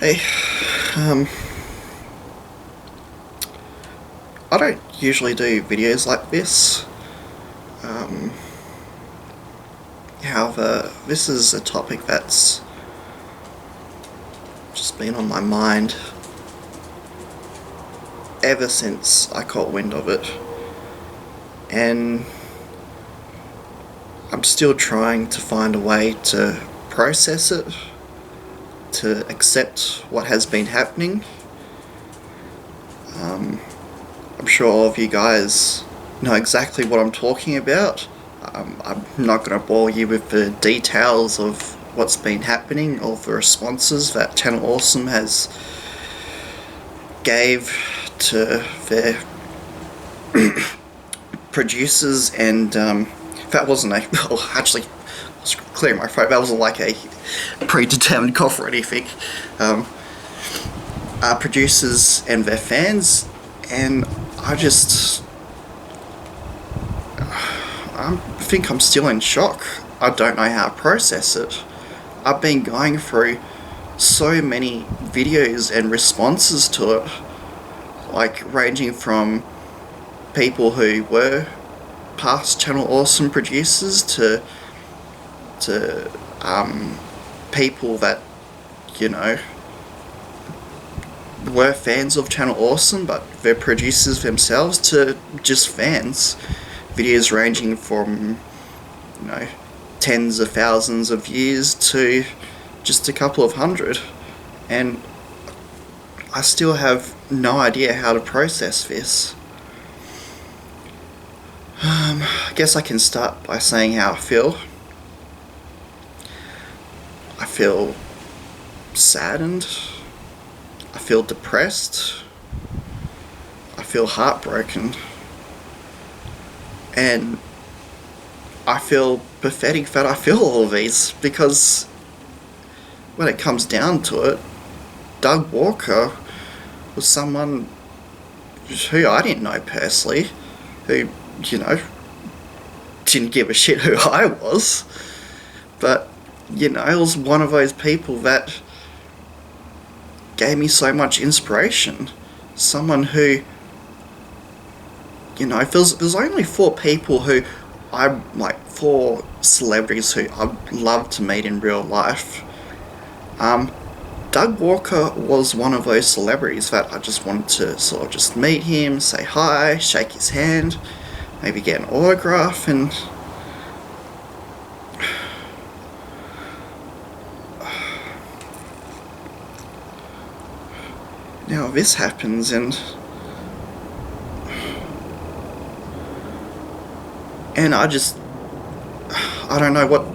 Hey, um, I don't usually do videos like this. Um, However, this is a topic that's just been on my mind ever since I caught wind of it. And I'm still trying to find a way to process it, to accept what has been happening. I'm sure all of you guys know exactly what I'm talking about. I'm not going to bore you with the details of what's been happening, all the responses that Channel Awesome has gave to their producers, and that wasn't a well, actually, I was clearing my throat. That wasn't like a predetermined cough or anything. Um, our producers and their fans, and I think I'm still in shock. I don't know how to process it. I've been going through so many videos and responses to it, like ranging from people who were past Channel Awesome producers to people that you know were fans of Channel Awesome, but they're producers themselves, to just fans. Videos ranging from, you know, tens of thousands of views to just a couple of hundred. And I still have no idea how to process this. I guess I can start by saying how I feel. I feel saddened. I feel depressed. I feel heartbroken. And I feel pathetic that I feel all of these, because when it comes down to it, Doug Walker was someone who I didn't know personally, who, you know, didn't give a shit who I was, but, you know, it was one of those people that gave me so much inspiration. Someone who, you know, there's only four people who four celebrities who I'd love to meet in real life. Doug Walker was one of those celebrities that I just wanted to sort of just meet him, say hi, shake his hand, maybe get an autograph, and now this happens, and I don't know what.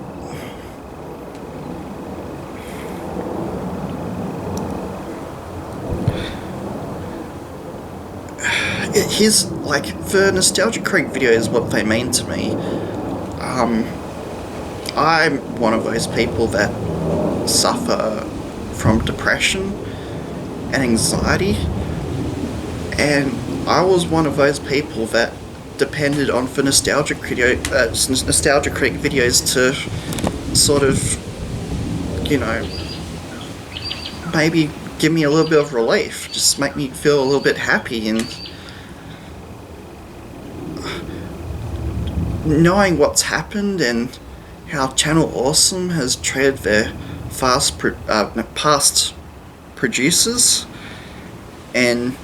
His, like, the Nostalgia Creek videos, what they mean to me. I'm one of those people that suffer from depression and anxiety, and I was one of those people that depended on the Nostalgia Creek videos to sort of, you know, maybe give me a little bit of relief, just make me feel a little bit happy. And knowing what's happened and how Channel Awesome has treated their past producers, and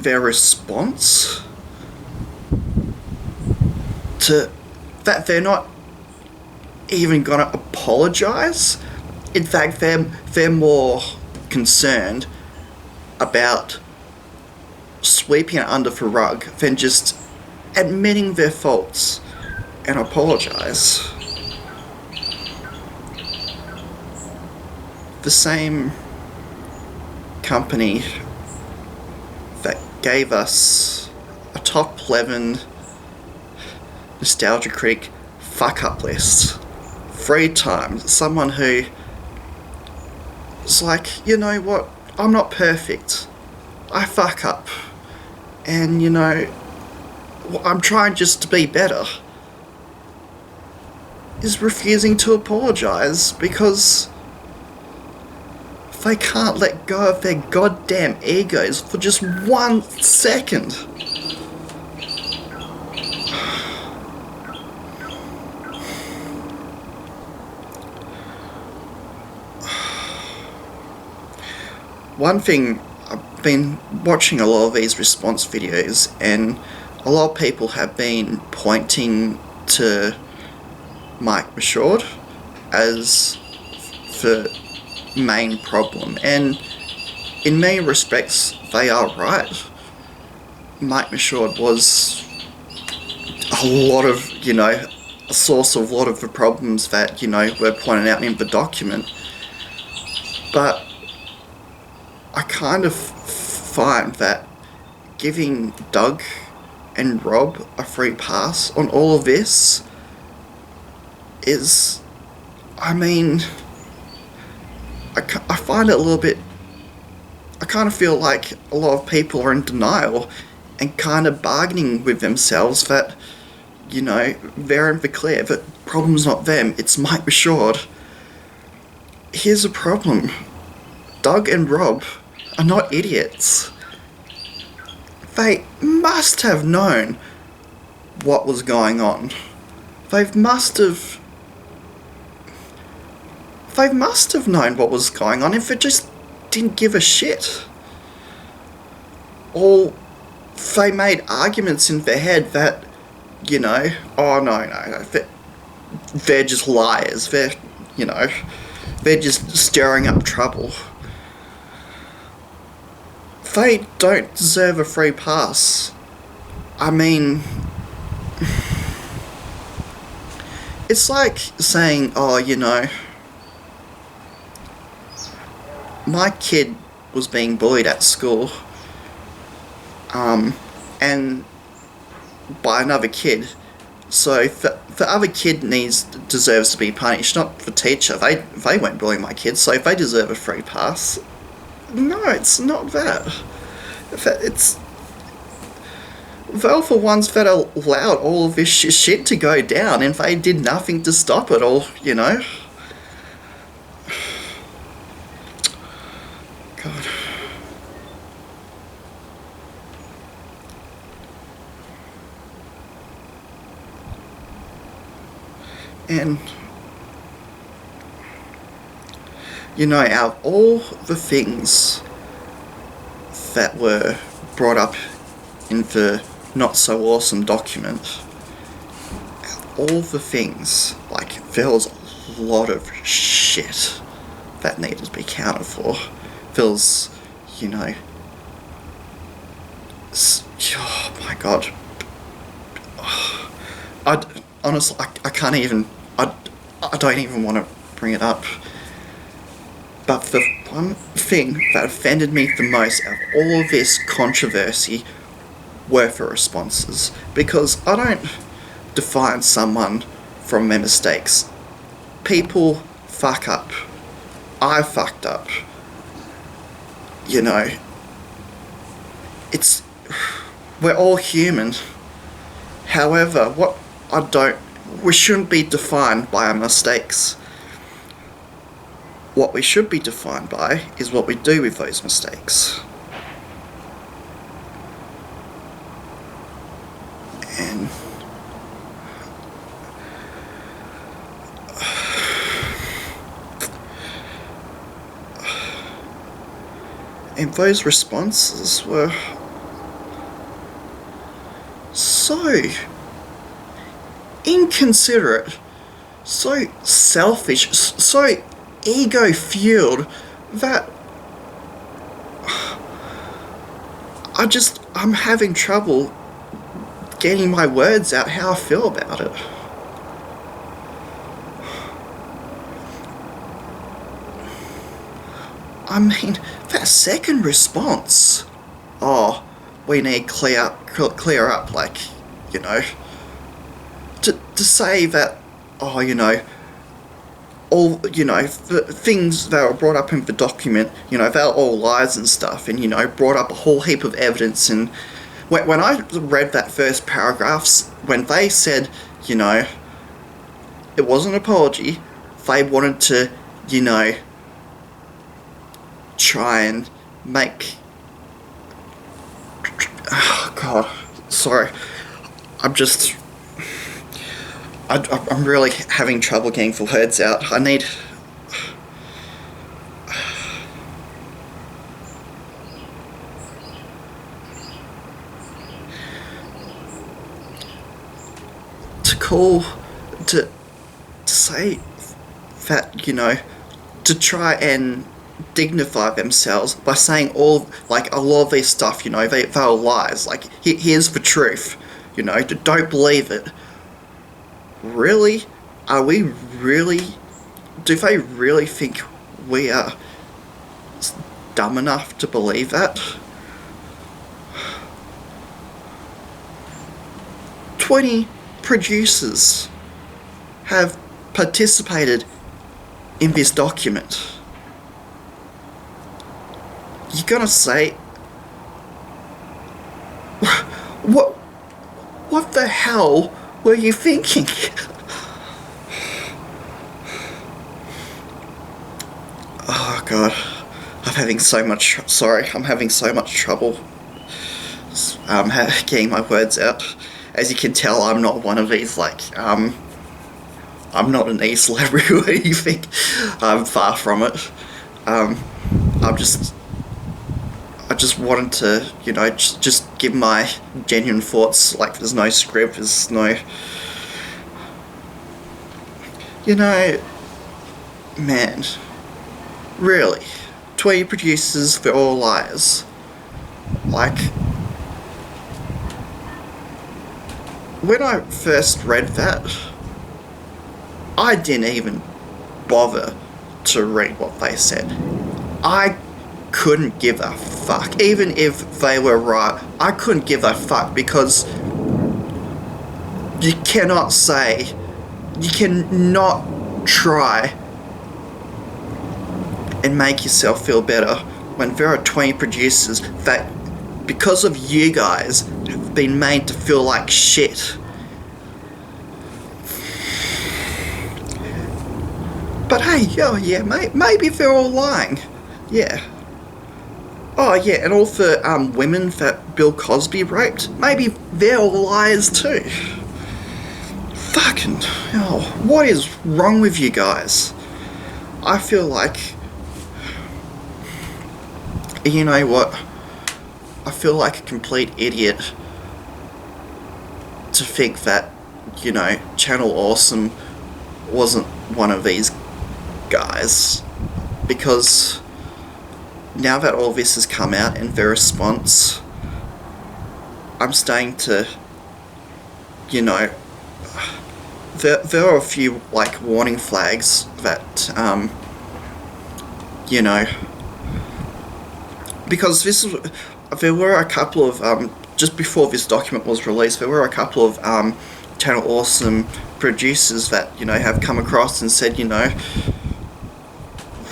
their response to that, they're not even gonna apologize. In fact, they're more concerned about sweeping it under the rug than just admitting their faults and apologize. The same company that gave us a top 11 Nostalgia Creek fuck up list 3 times. Someone who is like, you know what, I'm not perfect. I fuck up. And, you know, I'm trying just to be better. is refusing to apologise because they can't let go of their goddamn egos for just 1 second. One thing, I've been watching a lot of these response videos, and a lot of people have been pointing to Mike Mashord as the main problem, and in many respects they are right. Mike Mashord was a lot of, a source of a lot of the problems that, were pointed out in the document. But I kind of find that giving Doug and Rob a free pass on all of this is, I find it a little bit, I kind of feel like a lot of people are in denial and kind of bargaining with themselves that, they're in the clear, that the problem's not them, it's Mike Mashord. Here's the problem. Doug and Rob are not idiots. They must have known what was going on. They must have known what was going on if they just didn't give a shit. Or they made arguments in their head that, oh no, they're just liars. They're just stirring up trouble. They don't deserve a free pass. It's like saying, my kid was being bullied at school, and by another kid, so the other kid deserves to be punished, not the teacher. They won't bully my kid, so they deserve a free pass. No, it's not that. It's they're the ones that allowed all of this shit to go down, and they did nothing to stop it all, God. And out of all the things that were brought up in the not so awesome document, all the things, there was a lot of shit that needed to be accounted for. There was, oh my god. Honestly, I can't even, I don't even want to bring it up. But the one thing that offended me the most out of all of this controversy were the responses. Because I don't define someone from their mistakes. People fuck up. I fucked up. We're all human. However, we shouldn't be defined by our mistakes. What we should be defined by is what we do with those mistakes. And those responses were so inconsiderate, so selfish, so ego-fueled that I'm having trouble getting my words out how I feel about it. That second response, we need clear up, to say that, all, the things that were brought up in the document, they were all lies and stuff, and, brought up a whole heap of evidence. And when I read that first paragraphs, when they said, it wasn't an apology. They wanted to, you know, try and make. Oh God, sorry. I'm just. I'm really having trouble getting the words out. I need. To call. To say that, you know, to try and dignify themselves by saying all, like, a lot of these stuff, you know, they're lies. Like, here's the truth, you know, don't believe it. Really? Are we really... Do they really think we are dumb enough to believe that? 20 producers have participated in this document. You're gonna say... What the hell were you thinking? Oh God, I'm having so much trouble getting my words out. As you can tell, I'm not one of these, like, I'm not an e-celebrity or anything. I'm far from it. I just wanted to, you know, just give my genuine thoughts. Like, there's no script, there's no... You know, man, really, 20 producers, they're all liars. Like, when I first read that, I didn't even bother to read what they said. I couldn't give a fuck. Even if they were right, I couldn't give a fuck, because you cannot try and make yourself feel better when there are 20 producers that, because of you guys, have been made to feel like shit. But hey, oh yeah, maybe they're all lying. Yeah. Oh yeah, and all the women that Bill Cosby raped, maybe they're all liars too. Fucking hell, what is wrong with you guys? I feel like... You know what? I feel like a complete idiot to think that, you know, Channel Awesome wasn't one of these guys, because now that all this has come out and their response, I'm starting to, you know, there are a few, like, warning flags that, you know, because there were a couple of, just before this document was released, there were a couple of Channel Awesome producers that, you know, have come across and said, you know,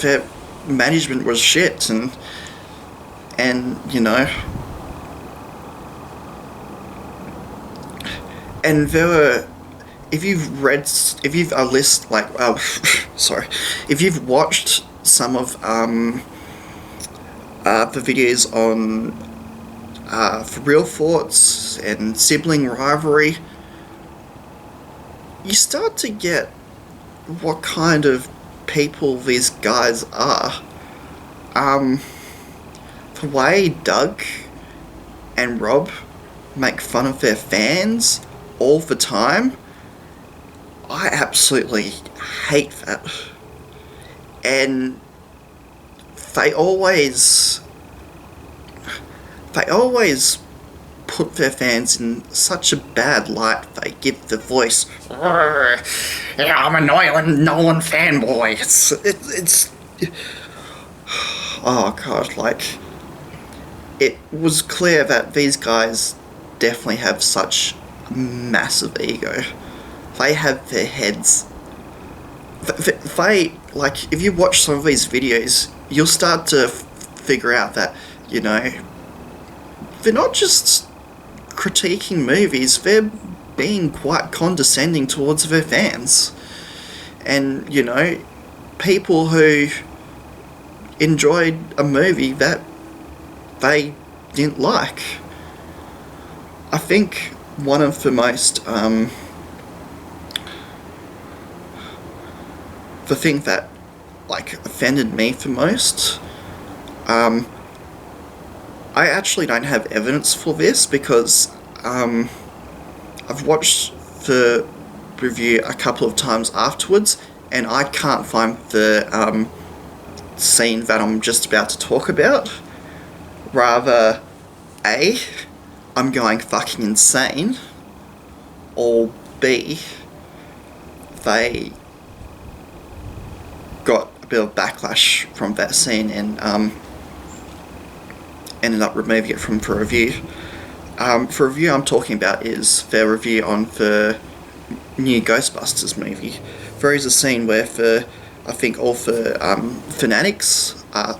their management was shit, and you know, and there were, if you've watched some of the videos on For Real Thoughts and Sibling Rivalry, you start to get what kind of people these guys are. The way Doug and Rob make fun of their fans all the time, I absolutely hate that. And they always put their fans in such a bad light. They give the voice, yeah, I'm a Nolan fanboy. It's oh god, like, it was clear that these guys definitely have such massive ego. They have their heads. They, like, if you watch some of these videos, you'll start to figure out that, you know, they're not just critiquing movies, they're being quite condescending towards their fans. and, you know, people who enjoyed a movie that they didn't like. I think one of the most, the thing that, like, offended me the most, I actually don't have evidence for this because, I've watched the review a couple of times afterwards, and I can't find the, scene that I'm just about to talk about. Rather, A, I'm going fucking insane, or B, they got a bit of backlash from that scene and ended up removing it from the review. The review I'm talking about is their review on the new Ghostbusters movie. There is a scene where I think all the fanatics are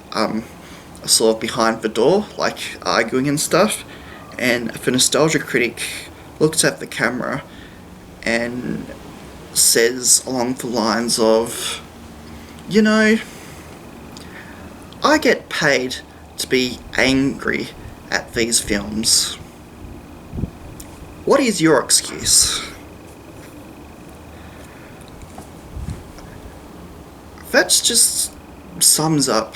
sort of behind the door, like arguing and stuff, and the nostalgia critic looks at the camera and says along the lines of, you know, I get paid to be angry at these films. What is your excuse? That just sums up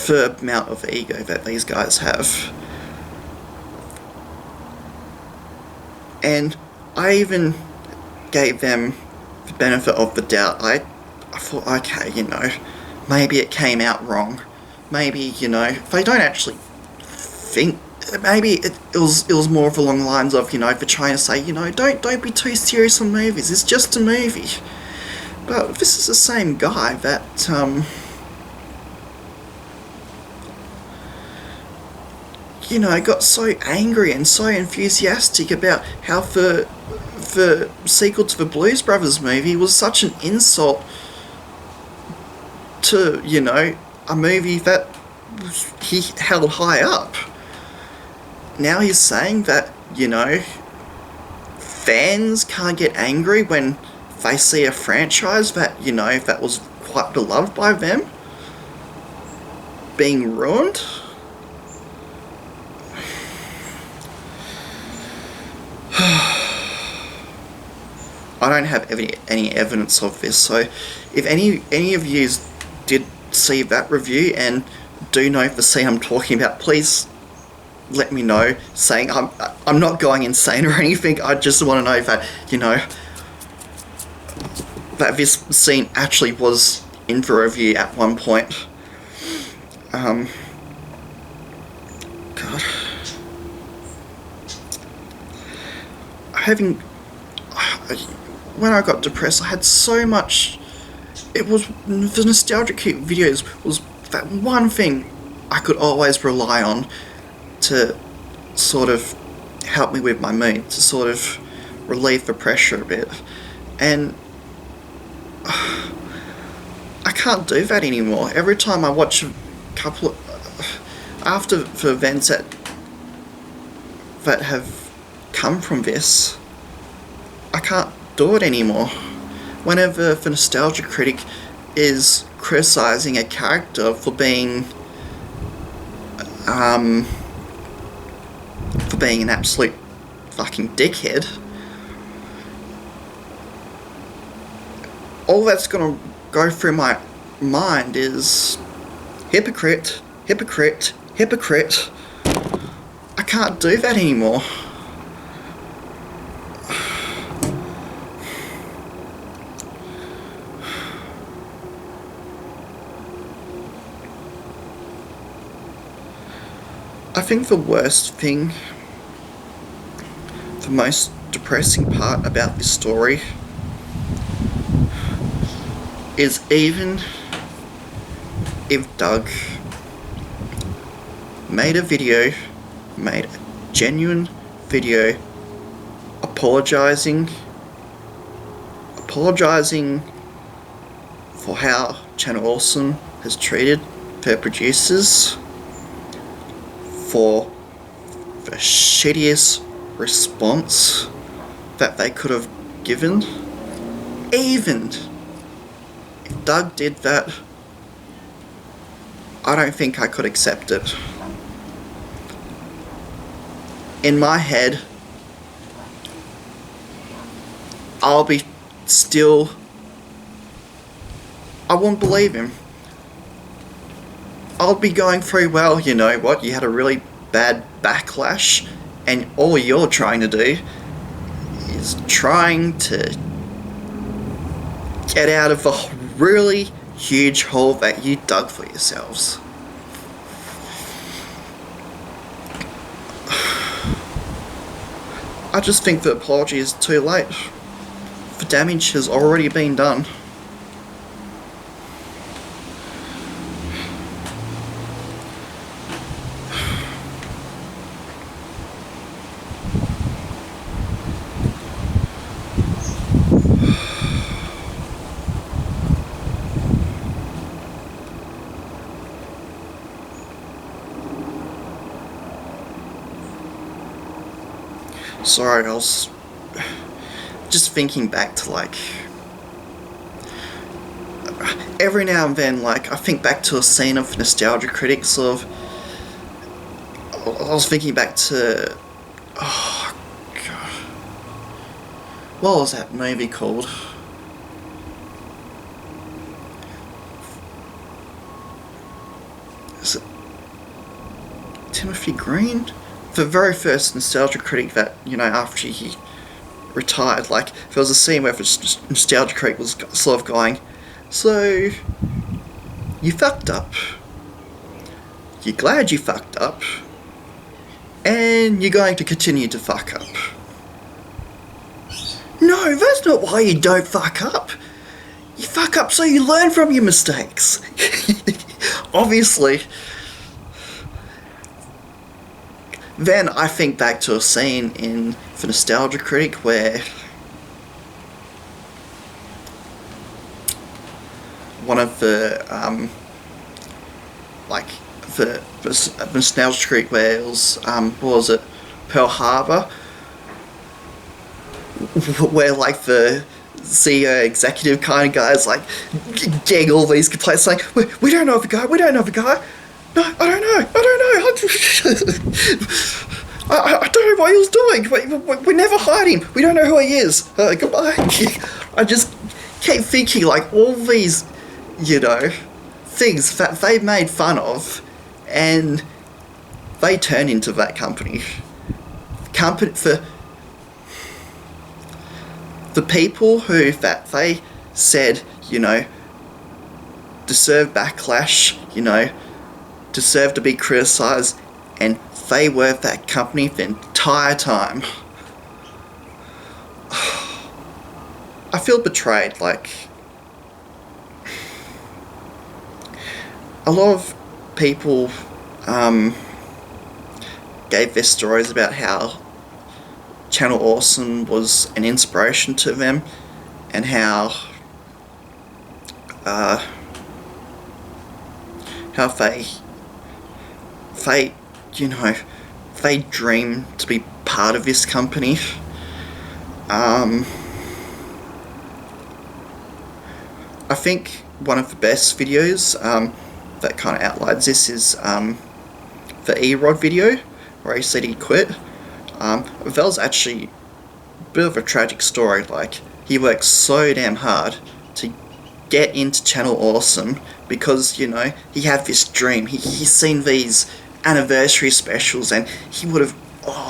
the amount of ego that these guys have. And I even gave them the benefit of the doubt. I thought, okay, you know, maybe it came out wrong. Maybe, you know, they don't actually think. Maybe it was more of along the lines of, you know, they're trying to say, you know, don't be too serious on movies. It's just a movie. But this is the same guy that, you know, got so angry and so enthusiastic about how the sequel to the Blues Brothers movie was such an insult to, you know, a movie that he held high up. Now he's saying that, you know, fans can't get angry when they see a franchise that, you know, that was quite beloved by them being ruined. I don't have any evidence of this, so if any of you did see that review and do know the scene I'm talking about, please let me know, saying I'm not going insane or anything. I just want to know that, you know, that this scene actually was in the review at one point. God. When I got depressed, I had so much. It was the nostalgic videos was that one thing I could always rely on to sort of help me with my mood, to sort of relieve the pressure a bit, and I can't do that anymore. Every time I watch a couple of, after the events that have come from this, I can't do it anymore. Whenever the nostalgia critic is criticizing a character for being an absolute fucking dickhead, all that's gonna go through my mind is hypocrite, hypocrite, hypocrite. I can't do that anymore. I think the worst thing, the most depressing part about this story is even if Doug made a genuine video apologising for how Channel Awesome has treated their producers, for the shittiest response that they could have given, even if Doug did that, I don't think I could accept it. In my head, I'll be still... I won't believe him. I'll be going through, well, you know what, you had a really bad backlash, and all you're trying to do is trying to get out of a really huge hole that you dug for yourselves. I just think the apology is too late. The damage has already been done. Sorry, I was just thinking back to, like, every now and then, like, I think back to a scene of Nostalgia Critics of, I was thinking back to, oh, God, what was that movie called? Is it Timothy Green? The very first Nostalgia Critic that, you know, after he retired, like, there was a scene where the Nostalgia Critic was sort of going, so, you fucked up. You're glad you fucked up. And you're going to continue to fuck up. No, that's not why you don't fuck up. You fuck up so you learn from your mistakes. Obviously. Then I think back to a scene in The Nostalgia Critic where one of the, like, the Nostalgia Critic where it was, what was it, Pearl Harbor, where, like, the CEO executive kind of guys, like, getting all these complaints, like, we don't know the guy, no, I don't know. I don't know what he was doing. We never hired him. We don't know who he is. Goodbye. I just keep thinking, like, all these, you know, things that they made fun of, and they turn into that company. For the people who that they said, you know, deserve backlash, you know, deserve to be criticised, and they were that company the entire time. I feel betrayed, like, a lot of people gave their stories about how Channel Awesome was an inspiration to them, and how they, you know, they dream to be part of this company. I think one of the best videos that kind of outlines this is the E-Rod video, where he said he quit. That was actually a bit of a tragic story. Like, he worked so damn hard to get into Channel Awesome because, you know, he had this dream. He's seen these anniversary specials, and he would have,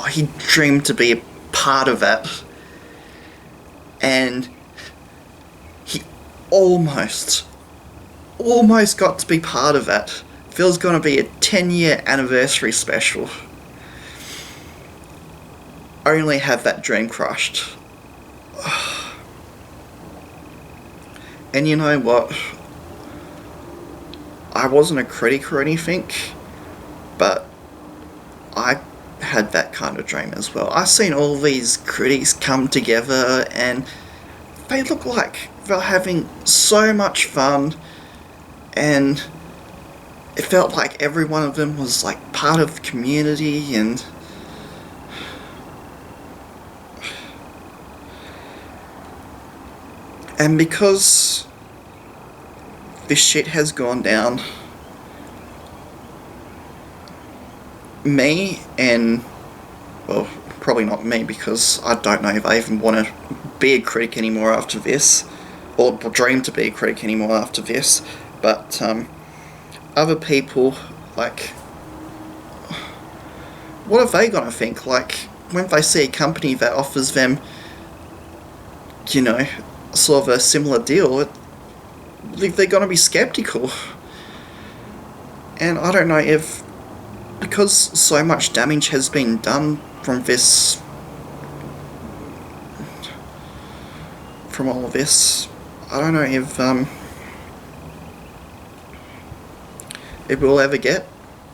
he dreamed to be a part of that, and he almost got to be part of that. There was going to be a 10-year anniversary special, only had that dream crushed. And you know what, I wasn't a critic or anything, but I had that kind of dream as well. I've seen all these critics come together, and they look like they're having so much fun, and it felt like every one of them was like part of the community, and And because this shit has gone down, me and, well, probably not me, because I don't know if I even want to be a critic anymore after this, or dream to be a critic anymore after this, but other people, like, what are they gonna think? Like, when they see a company that offers them, you know, sort of a similar deal, they're gonna be skeptical. And I don't know if, because so much damage has been done from this, from all of this, I don't know if we'll ever get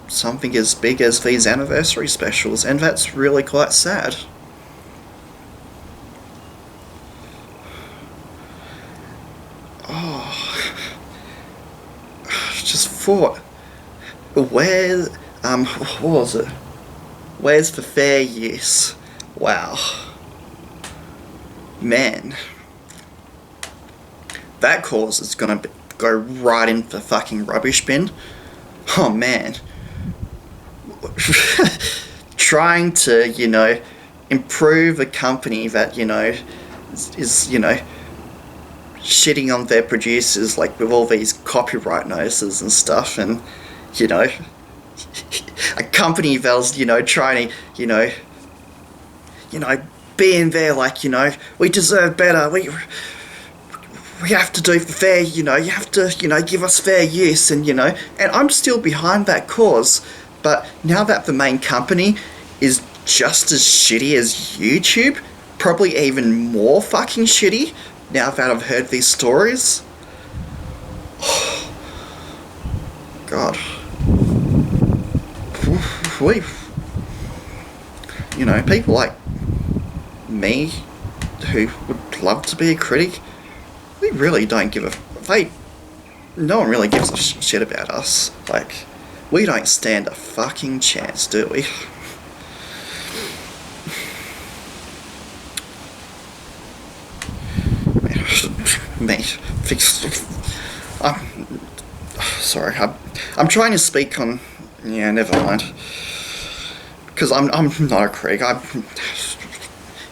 something as big as these anniversary specials, and that's really quite sad. Oh, just thought, where, what was it? Where's the fair use? Wow. Man. That cause is gonna go right into the fucking rubbish bin. Oh man. Trying to, you know, improve a company that, you know, is, you know, shitting on their producers, like, with all these copyright notices and stuff, and, you know, a company that's, you know, trying to, you know, be in there, like, you know, we deserve better, we have to do fair, you know, you have to, you know, give us fair use, and, you know, and I'm still behind that cause, but now that the main company is just as shitty as YouTube, probably even more fucking shitty, now that I've heard these stories, God, we, you know, people like me, who would love to be a critic, we really don't give no one really gives a shit about us. Like, we don't stand a fucking chance, do we? Mate, sorry, I'm trying to speak on, yeah, never mind. Because I'm not a critic,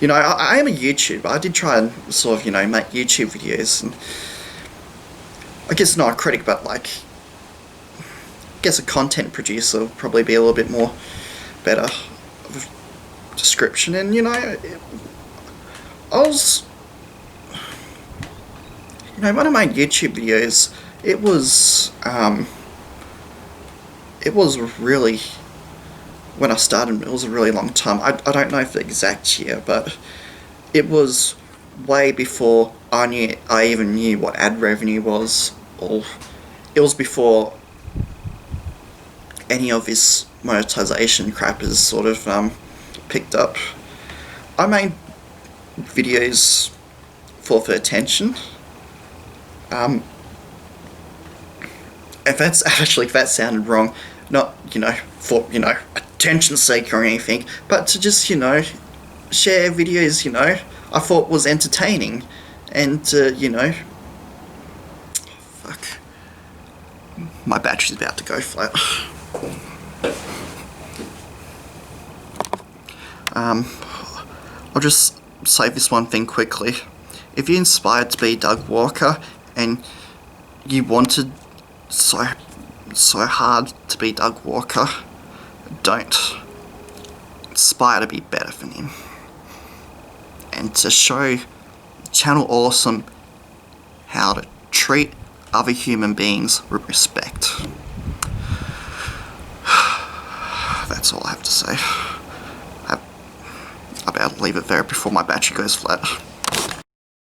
you know, I am a YouTuber. I did try and sort of, you know, make YouTube videos, and I guess not a critic, but, like, I guess a content producer would probably be a little bit more better of a description. And, you know, I was, you know, when I made YouTube videos, it was really, when I started, it was a really long time. I don't know the exact year, but it was way before I even knew what ad revenue was, or it was before any of this monetization crap is sort of picked up. I made videos for the attention. If that sounded wrong, not, you know, for, you know, attention seeker or anything, but to just, you know, share videos, you know, I thought was entertaining, and, you know, fuck, my battery's about to go flat. I'll just say this one thing quickly. If you're inspired to be Doug Walker, and you wanted so hard to be Doug Walker, don't. Aspire to be better than him, and to show Channel Awesome how to treat other human beings with respect. That's all I have to say. I'll be able to leave it there before my battery goes flat.